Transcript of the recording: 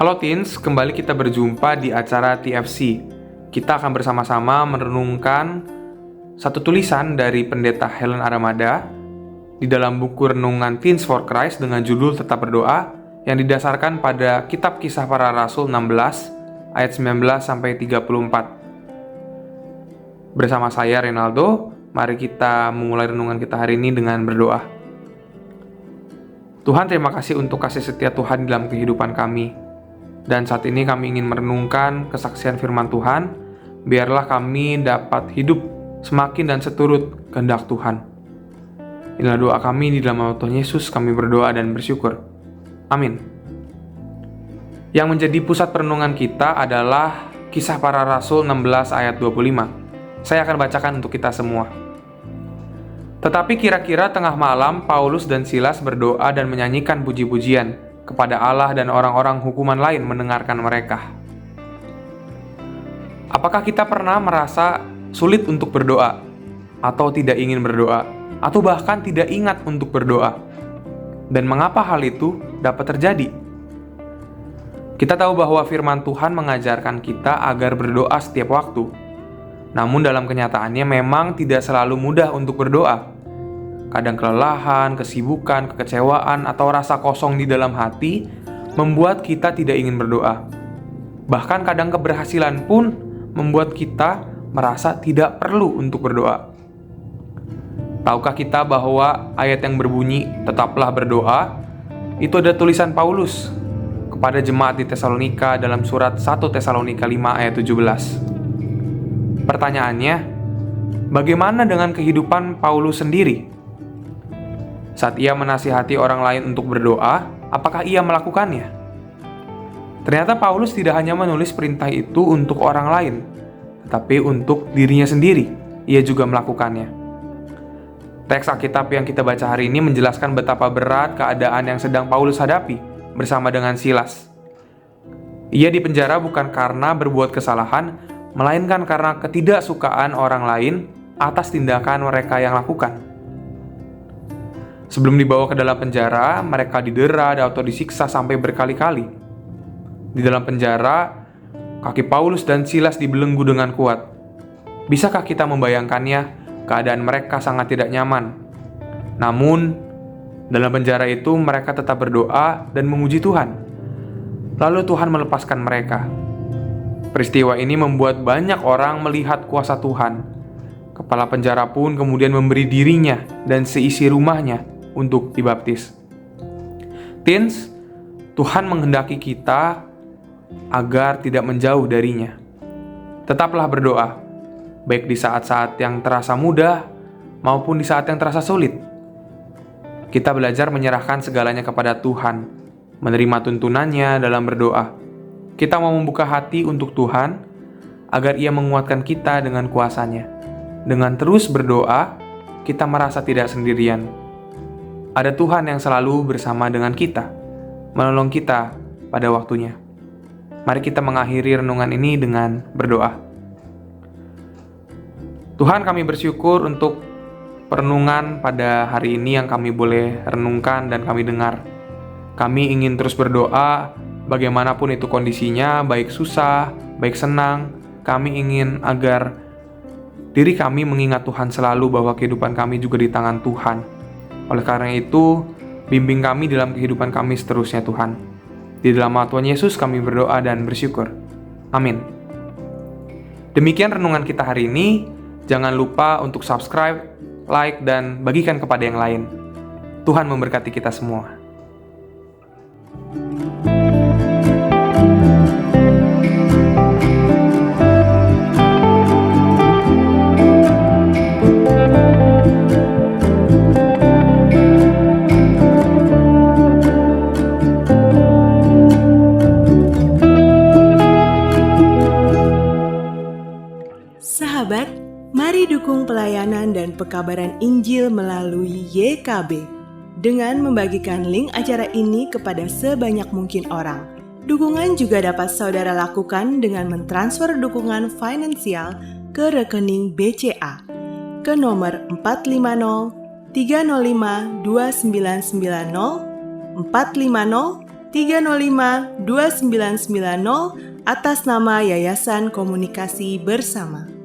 Halo Teens, kembali kita berjumpa di acara TFC. Kita akan bersama-sama merenungkan satu tulisan dari Pendeta Helen Aramada di dalam buku renungan Teens for Christ dengan judul Tetap Berdoa yang didasarkan pada Kitab Kisah Para Rasul 16 ayat 19 sampai 34. Bersama saya Renaldo, mari kita memulai renungan kita hari ini dengan berdoa. Tuhan, terima kasih untuk kasih setia Tuhan dalam kehidupan kami. Dan saat ini kami ingin merenungkan kesaksian firman Tuhan. Biarlah kami dapat hidup semakin dan seturut kehendak Tuhan. Inilah doa kami di dalam nama Tuhan Yesus, kami berdoa dan bersyukur. Amin. Yang menjadi pusat perenungan kita adalah Kisah Para Rasul 16 ayat 25. Saya akan bacakan untuk kita semua. Tetapi kira-kira tengah malam, Paulus dan Silas berdoa dan menyanyikan puji-pujian kepada Allah, dan orang-orang hukuman lain mendengarkan mereka. Apakah kita pernah merasa sulit untuk berdoa, atau tidak ingin berdoa, atau bahkan tidak ingat untuk berdoa? Dan mengapa hal itu dapat terjadi? Kita tahu bahwa firman Tuhan mengajarkan kita agar berdoa setiap waktu. Namun dalam kenyataannya memang tidak selalu mudah untuk berdoa. Kadang kelelahan, kesibukan, kekecewaan, atau rasa kosong di dalam hati membuat kita tidak ingin berdoa. Bahkan kadang keberhasilan pun membuat kita merasa tidak perlu untuk berdoa. Tahukah kita bahwa ayat yang berbunyi "tetaplah berdoa" itu ada tulisan Paulus kepada jemaat di Tesalonika dalam surat 1 Tesalonika 5 ayat 17. Pertanyaannya, bagaimana dengan kehidupan Paulus sendiri? Saat ia menasihati orang lain untuk berdoa, apakah ia melakukannya? Ternyata Paulus tidak hanya menulis perintah itu untuk orang lain, tetapi untuk dirinya sendiri, ia juga melakukannya. Teks Alkitab yang kita baca hari ini menjelaskan betapa berat keadaan yang sedang Paulus hadapi bersama dengan Silas. Ia dipenjara bukan karena berbuat kesalahan, melainkan karena ketidaksukaan orang lain atas tindakan mereka yang lakukan. Sebelum dibawa ke dalam penjara, mereka didera atau disiksa sampai berkali-kali. Di dalam penjara, kaki Paulus dan Silas dibelenggu dengan kuat. Bisakah kita membayangkannya? Keadaan mereka sangat tidak nyaman. Namun, dalam penjara itu mereka tetap berdoa dan memuji Tuhan. Lalu Tuhan melepaskan mereka. Peristiwa ini membuat banyak orang melihat kuasa Tuhan. Kepala penjara pun kemudian memberi dirinya dan seisi rumahnya untuk dibaptis. Teens, Tuhan menghendaki kita agar tidak menjauh darinya. Tetaplah berdoa, baik di saat-saat yang terasa mudah maupun di saat yang terasa sulit. Kita belajar menyerahkan segalanya kepada Tuhan, menerima tuntunannya dalam berdoa. Kita mau membuka hati untuk Tuhan agar Ia menguatkan kita dengan kuasa-Nya. Dengan terus berdoa, kita merasa tidak sendirian. Ada Tuhan yang selalu bersama dengan kita, menolong kita pada waktunya. Mari kita mengakhiri renungan ini dengan berdoa. Tuhan, kami bersyukur untuk perenungan pada hari ini yang kami boleh renungkan dan kami dengar. Kami ingin terus berdoa, bagaimanapun itu kondisinya, baik susah, baik senang. Kami ingin agar diri kami mengingat Tuhan selalu bahwa kehidupan kami juga di tangan Tuhan. Oleh karena itu, bimbing kami dalam kehidupan kami seterusnya Tuhan. Di dalam nama Tuhan Yesus kami berdoa dan bersyukur. Amin. Demikian renungan kita hari ini. Jangan lupa untuk subscribe, like, dan bagikan kepada yang lain. Tuhan memberkati kita semua. Sahabat, mari dukung pelayanan dan pekabaran Injil melalui YKB dengan membagikan link acara ini kepada sebanyak mungkin orang. Dukungan juga dapat saudara lakukan dengan mentransfer dukungan finansial ke rekening BCA ke nomor 450 305 2990 450 305 2990 atas nama Yayasan Komunikasi Bersama.